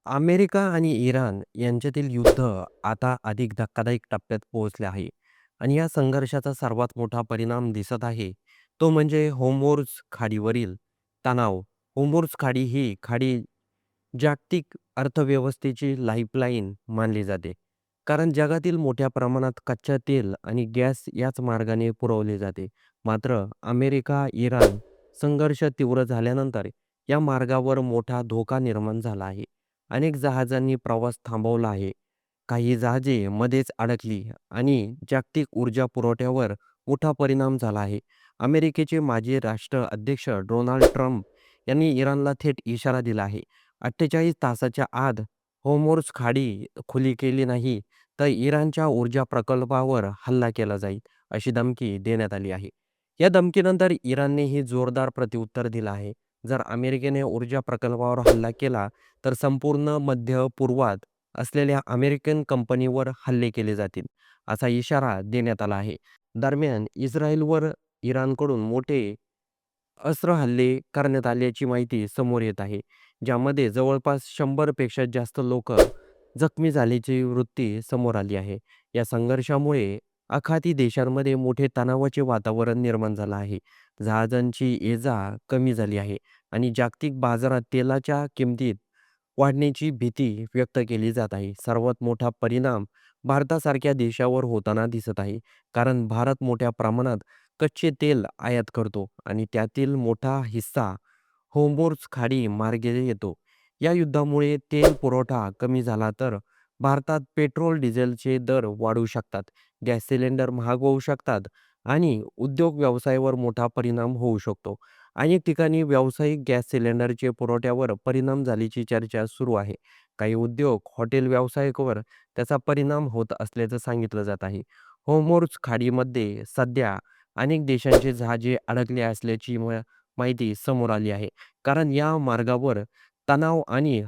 America आणि Iran यांच्यातील युद्ध आता अधिक धक्कादायक टप्प्यात पोहोचले आहे आणि या संघर्षाचा सर्वात मोठा परिणाम दिसत आहे तो म्हणजे होर्मुझ खाडीवरील तणाव. होर्मुझ खाडी ही खाडी जागतिक अर्थव्यवस्थेची लाईफलाईन मानली जाते, कारण जगातील मोठ्या प्रमाणात कच्चा तेल आणि गॅस याच मार्गाने पुरवले जाते. मात्र अमेरिका इराण संघर्ष तीव्र झाल्यानंतर या मार्गावर मोठा धोका निर्माण झाला आहे. अनेक जहाजांनी प्रवास थांबवला आहे. काही जहाजे मध्येच अडकली आणि जागतिक ऊर्जा पुरवठ्यावर मोठा परिणाम झाला आहे. अमेरिकेचे माजी राष्ट्राध्यक्ष डोनाल्ड ट्रम्प यांनी इराणला थेट इशारा दिला आहे. 48 तासाच्या आत होर्मुझ खाडी खुली केली नाही, तर इराणच्या ऊर्जा प्रकल्पावर हल्ला केला जाईल, अशी धमकी देण्यात आली आहे. या धमकीनंतर इराणनेही जोरदार प्रत्युत्तर दिलं आहे. जर अमेरिकेने ऊर्जा प्रकल्पावर हल्ला केला, तर संपूर्ण मध्य पूर्वात असलेल्या अमेरिकन कंपनीवर हल्ले केले जातील, असा इशारा देण्यात आला आहे. दरम्यान इस्रायलवर इराणकडून मोठे अस्त्र हल्ले करण्यात आल्याची माहिती समोर येत आहे, ज्यामध्ये जवळपास 100 पेक्षा जास्त लोक जखमी झाल्याची वृत्ती समोर आली आहे. या संघर्षामुळे आखाती देशांमध्ये मोठे तणावाचे वातावरण निर्माण झालं आहे. जहाजांची ये-जा कमी झाली आहे आणि जागतिक बाजारात तेलाच्या किमतीत वाढण्याची भीती व्यक्त केली जात आहे. सर्वात मोठा परिणाम भारतासारख्या देशावर होताना दिसत आहे, कारण भारत मोठ्या प्रमाणात कच्चे तेल आयात करतो आणि त्यातील मोठा हिस्सा होर्मुझ खाडी मार्गे येतो. या युद्धामुळे तेल पुरवठा कमी झाला तर भारतात पेट्रोल, डिझेलचे दर वाढू शकतात, गॅस सिलेंडर महाग होऊ शकतात आणि उद्योग व्यवसायावर मोठा परिणाम होऊ शकतो. अनेक ठिकाणी व्यावसायिक गॅस सिलेंडरचे पुरवठ्यावर परिणाम झाल्याची चर्चा सुरू आहे. काही उद्योग, हॉटेल व्यावसायिकावर त्याचा परिणाम होत असल्याचं सांगितलं जात आहे. होर्मुझ खाडीमध्ये सध्या अनेक देशांचे जहाजे अडकले असल्याची माहिती समोर आली आहे, कारण या मार्गावर तणाव आणि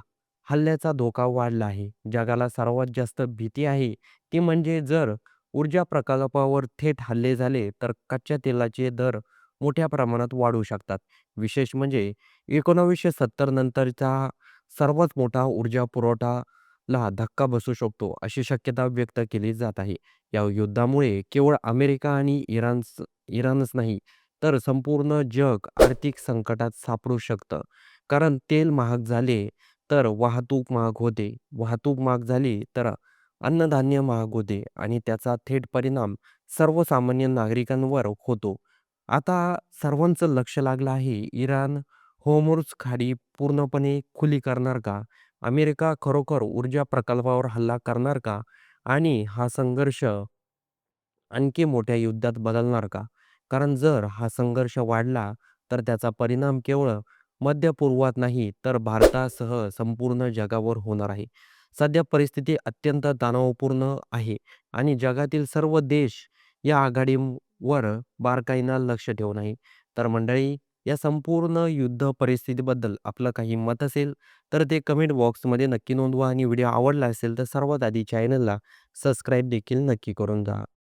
हल्ल्याचा धोका वाढला आहे. जगाला सर्वात जास्त भीती आहे ती म्हणजे जर ऊर्जा प्रकल्पावर थेट हल्ले झाले तर कच्च्या तेलाचे दर मोठ्या प्रमाणात वाढू शकतात. विशेष म्हणजे 1970 नंतरचा सर्वात मोठा ऊर्जा पुरवठाला धक्का बसू शकतो, अशी शक्यता व्यक्त केली जात आहे. या युद्धामुळे केवळ अमेरिका आणि इराणच नाही, तर संपूर्ण जग आर्थिक संकटात सापडू शकतं. कारण तेल महाग झाले तर वाहतूक महाग होते. वाहतूक महाग झाली तर अन्नधान्य महाग होते आणि त्याचा थेट परिणाम सर्वसामान्य नागरिकांवर होतो. आता सर्वांचं लक्ष लागलं आहे, इराण होर्मुझ खाडी पूर्णपणे खुली करणार का? अमेरिका खरोखर ऊर्जा प्रकल्पावर हल्ला करणार का? आणि हा संघर्ष आणखी मोठ्या युद्धात बदलणार का? कारण जर हा संघर्ष वाढला, तर त्याचा परिणाम केवळ मध्य पूर्वात नाही, तर भारतासह संपूर्ण जगावर होणार आहे. सध्या परिस्थिती अत्यंत तणावपूर्ण आहे आणि जगातील सर्व देश या आघाडीवर बारकाईनं लक्ष ठेवून आहे. तर मंडळी, या संपूर्ण युद्ध परिस्थितीबद्दल आपलं काही मत असेल, तर ते कमेंट बॉक्समध्ये नक्की नोंदवा आणि व्हिडिओ आवडला असेल, तर सर्वात आधी चॅनलला सबस्क्राईब देखील नक्की करून जा.